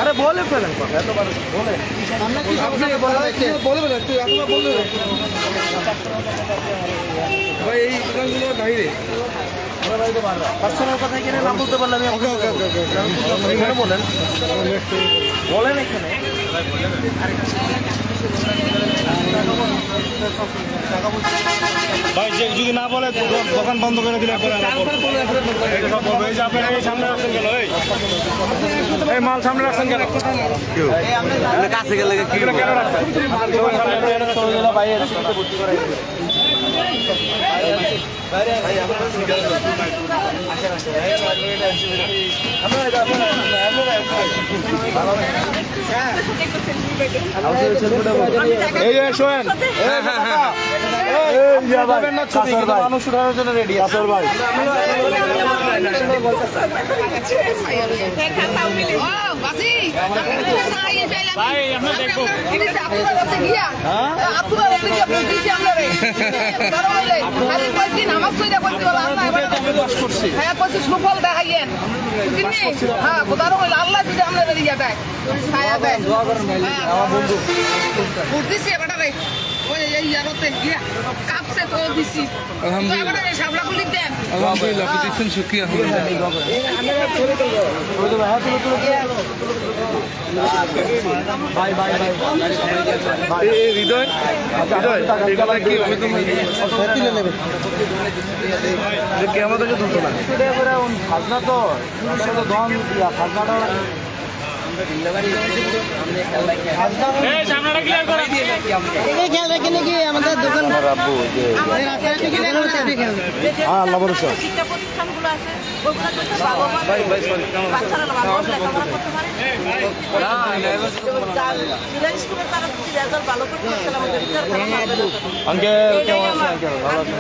আরে বলে ফেলেন এতবার বলে বলে ভাই এই দোকানগুলো বাইরে পার্সোনাল কথা কিনে না বলতে পারলে আমি ওকে ওকে ওকে এখানে বলেন বলেন এখানে ভাই যদি না বলে দোকান বন্ধ করে দিলে সামনে রাখছেন গেল এই মাল সামনে রাখছেন কেন কাছে গেলে কেন রাখছেন এই যে শোনেন মানুষ উঠানোর জন্য রেডি আছে ভাই আল্লাহ যদি আমরা ইয়া দেয় ছায়া দেয় আমার বন্ধু দিছি এবারে রে ওই এই ইয়ারতে গিয়া কাপসে তো দিছি আলহামদুলিল্লাহ এবারে সাবলাগুলি দেন আলহামদুলিল্লাহ আপনি দিচ্ছেন শুকরিয়া ভাই ভাই ভাই হৃদয় হৃদয় কি আমাদেরকে ধরতো না খাজনা তো দন দিয়া খাজনাটা আমাদের দোকান আল্লাহ ভরসা শিক্ষা প্রতিষ্ঠানগুলো আছে আঙ্কেল কেমন আছে আঙ্কেল ভালো আছে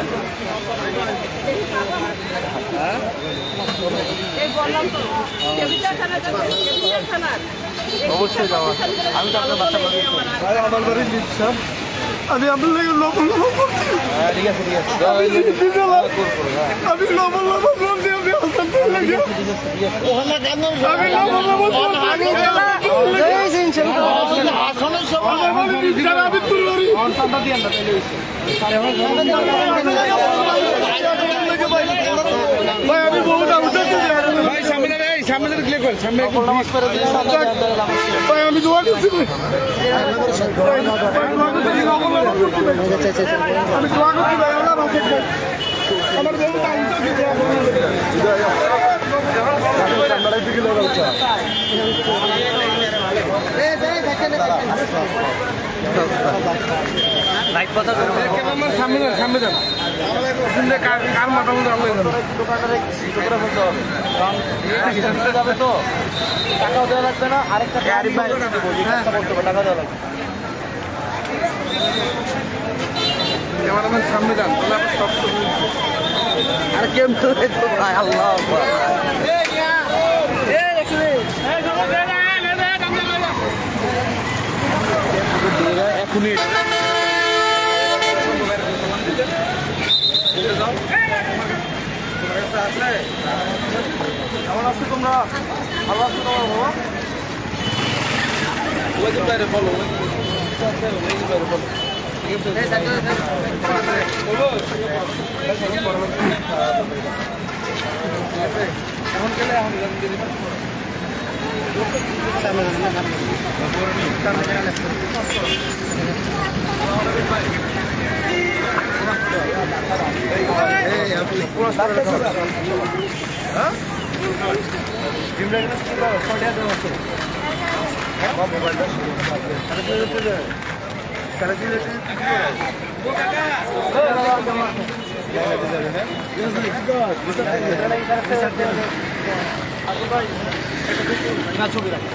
অবশ্যই যাওয়া আমি তো আপনার বাচ্চা আমার বাড়ি দিচ্ছিলাম আমি আপনার লাগে লবণ লবণ করছি ঠিক আছে আমি লবণ লবণ করছি আমি হাসপাতাল লাগে আমি লবণ লবণ আমি তুলি ভাই আমি বহুত ভাই সামনে ক্লিক করেন সামনে ভাই আমি দোয়া করছি আমি দোয়া করছি ভাই আমার সামনে যান কার মাথা মতো আলো যাবে তো টাকাও দেওয়া লাগবে না আরেকটা গাড়ি টাকা দেওয়া লাগবে ক্যামেরাম্যান সামনে যান আর কেম তো ভাই আল্লাহ এখনই কেমন আছো তোমরা ভালো আছো তোমার বাবা বলো এখন গেলে ছবি রাখি